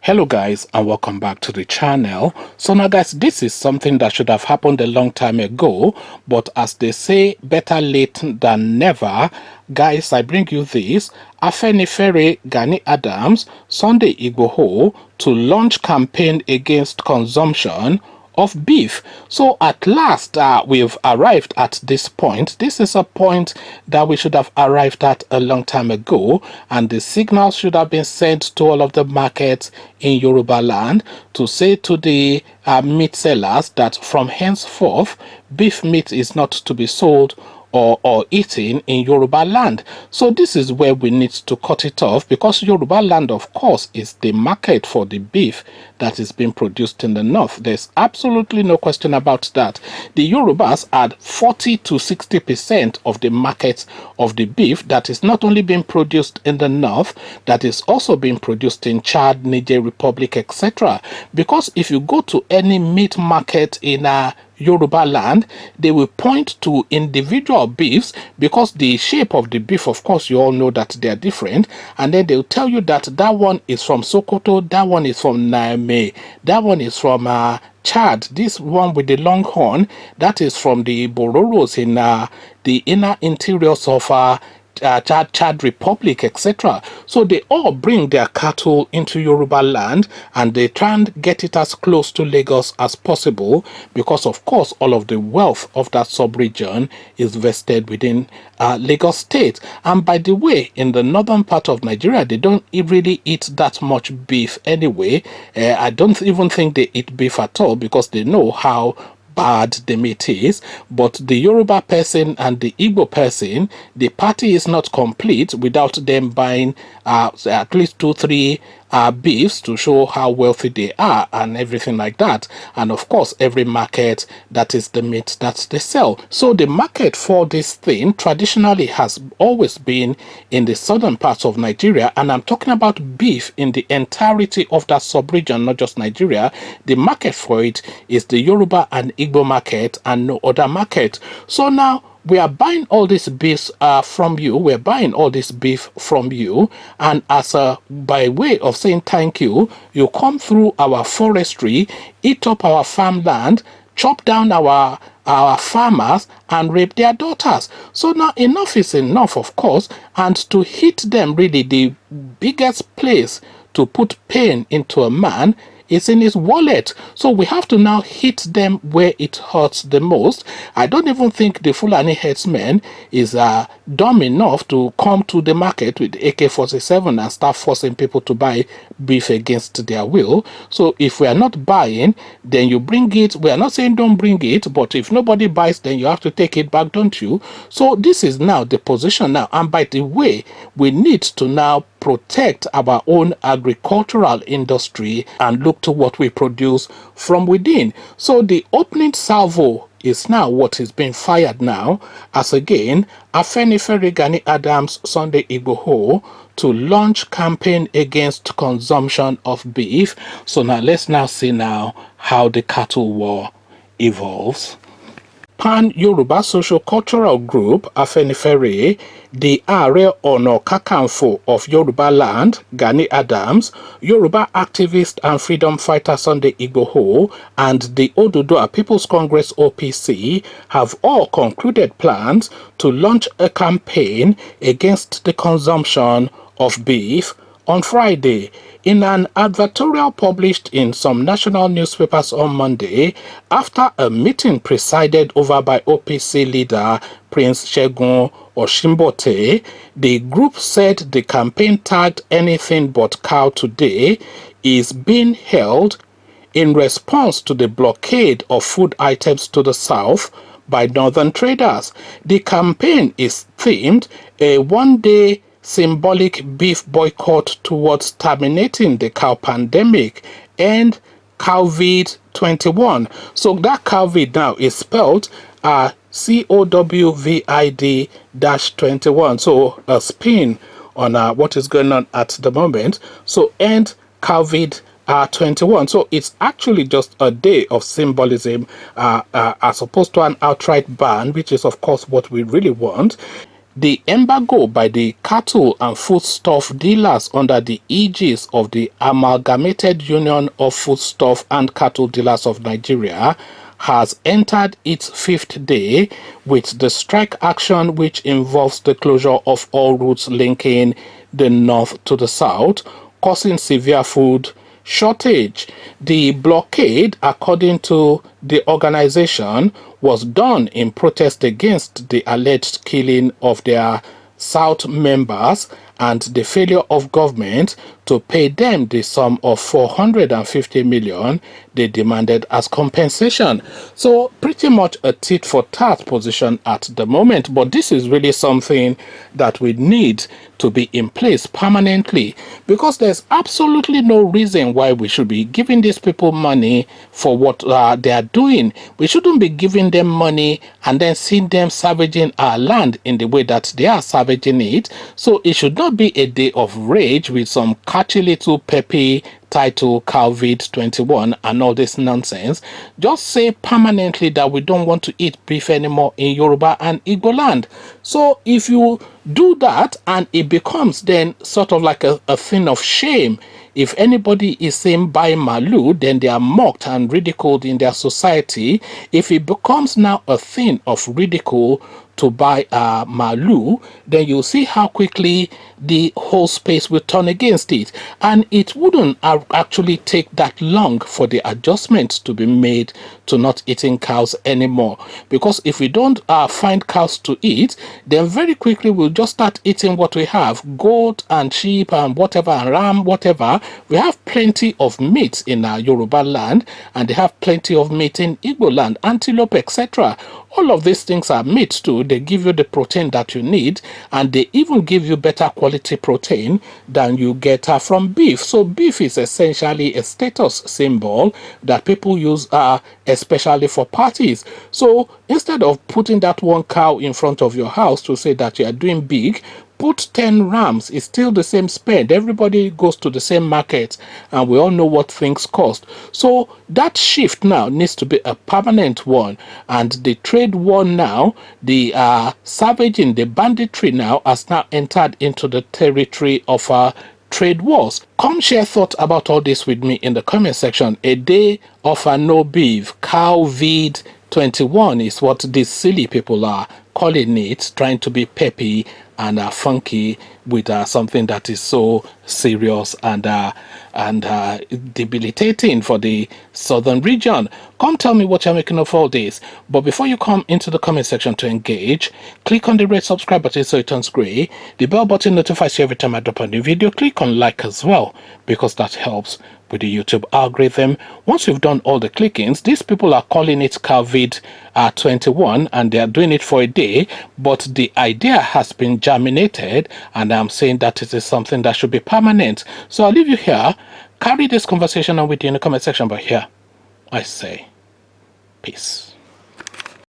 Hello guys, and welcome back to the channel. So now guys, this is something that should have happened a long time ago, but as they say, better late than never. Guys, I bring you this. Afenifere Gani Adams Sunday Igboho to launch campaign against consumption of beef. So at last we've arrived at this point. This is a point that we should have arrived at a long time ago, and the signal should have been sent to all of the markets in Yoruba land to say to the meat sellers that from henceforth beef meat is not to be sold or eaten in Yoruba land. So this is where we need to cut it off, because Yoruba land, of course, is the market for the beef that is being produced in the north. There's absolutely no question about that. The Yorubas had 40 to 60% of the market of the beef that is not only being produced in the north, that is also being produced in Chad, Niger Republic, etc. Because if you go to any meat market in Yoruba land, they will point to individual beefs, because the shape of the beef, of course, you all know that they are different, and then they'll tell you that that one is from Sokoto, that one is from Niamey, that one is from Chad, this one with the long horn, that is from the Bororos in the inner interiors of Chad Republic, etc. So they all bring their cattle into Yoruba land, and they try and get it as close to Lagos as possible, because of course all of the wealth of that sub-region is vested within Lagos State. And by the way, in the northern part of Nigeria, they don't really eat that much beef anyway. I don't even think they eat beef at all, because they know how bad the meat is. But the Yoruba person and the Igbo person, the party is not complete without them buying at least 2-3 beefs to show how wealthy they are and everything like that. And of course, every market, that is the meat that they sell. So the market for this thing traditionally has always been in the southern parts of Nigeria, and I'm talking about beef in the entirety of that sub-region, not just Nigeria. The market for it is the Yoruba and Igbo market, and no other market. So now we are buying all these beefs from you. We're buying all this beef from you, and as a by way of saying thank you, you come through our forestry, eat up our farmland, chop down our farmers, and rape their daughters. So now enough is enough, of course, and to hit them, really the biggest place to put pain into a man is in his wallet. So we have to now hit them where it hurts the most. I don't even think the Fulani headsman is dumb enough to come to the market with AK-47 and start forcing people to buy beef against their will. So if we are not buying, then you bring it. We are not saying don't bring it, but if nobody buys, then you have to take it back, don't you? So this is now the position now. And by the way, we need to now protect our own agricultural industry and look to what we produce from within. So the opening salvo is now what is being fired now, as again Afenifere Gani Adams Sunday Igboho to launch campaign against consumption of beef. So now let's now see now how the cattle war evolves. Pan-Yoruba Social-Cultural Group, Afenifere, the Ààrẹ Ọ̀nà Kakanfò of Yoruba land, Gani Adams, Yoruba activist and freedom fighter Sunday Igboho, and the Oduduwa People's Congress OPC have all concluded plans to launch a campaign against the consumption of beef on Friday. In an advertorial published in some national newspapers on Monday, after a meeting presided over by OPC leader Prince Segun Oshimbote, the group said the campaign tagged Anything But Cow Today is being held in response to the blockade of food items to the south by northern traders. The campaign is themed a one-day symbolic beef boycott towards terminating the cow pandemic and COVID-21. So that COVID now is spelled COVID-21. So a spin on what is going on at the moment. So end COVID-21. So it's actually just a day of symbolism as opposed to an outright ban, which is of course what we really want. The embargo by the cattle and foodstuff dealers under the aegis of the Amalgamated Union of Foodstuff and Cattle Dealers of Nigeria has entered its fifth day, with the strike action, which involves the closure of all routes linking the north to the south, causing severe food shortage. The blockade, according to the organization, was done in protest against the alleged killing of their South members and the failure of government to pay them the sum of 450 million they demanded as compensation. So pretty much a tit for tat position at the moment, but this is really something that we need to be in place permanently, because there's absolutely no reason why we should be giving these people money for what they are doing. We shouldn't be giving them money and then seeing them savaging our land in the way that they are savaging it. So it should not be a day of rage with some catchy little peppy title COVID-21 and all this nonsense. Just say permanently that we don't want to eat beef anymore in Yoruba and Igbo land. So if you do that and it becomes then sort of like a thing of shame, if anybody is saying buy malu, then they are mocked and ridiculed in their society. If it becomes now a thing of ridicule to buy malu, then you'll see how quickly the whole space will turn against it. And it wouldn't actually take that long for the adjustments to be made to not eating cows anymore. Because if we don't find cows to eat, then very quickly we'll just start eating what we have, goat and sheep and whatever, and ram, whatever. We have plenty of meat in our Yoruba land, and they have plenty of meat in Igbo land, antelope, etc. All of these things are meat too. They give you the protein that you need, and they even give you better quality protein than you get from beef. So beef is essentially a status symbol that people use especially for parties. So instead of putting that one cow in front of your house to say that you are doing big, put 10 rams. It's still the same spend. Everybody goes to the same market, and we all know what things cost. So that shift now needs to be a permanent one. And the trade war now, the savaging, the banditry now has now entered into the territory of trade wars. Come share thoughts about all this with me in the comment section. A day of no beef, COVID-21 is what these silly people are calling it, trying to be peppy and funky with something that is so serious and debilitating for the southern region. Come tell me what you're making of all this. But before you come into the comment section to engage, click on the red subscribe button so it turns gray. The bell button notifies you every time I drop a new video. Click on like as well, because that helps with the YouTube algorithm. Once you've done all the clickings, these people are calling it COVID-21 and they are doing it for a day, but the idea has been germinated, and I'm saying that it is something that should be permanent. So I'll leave you here. Carry this conversation on with you in the comment section, but here I say peace.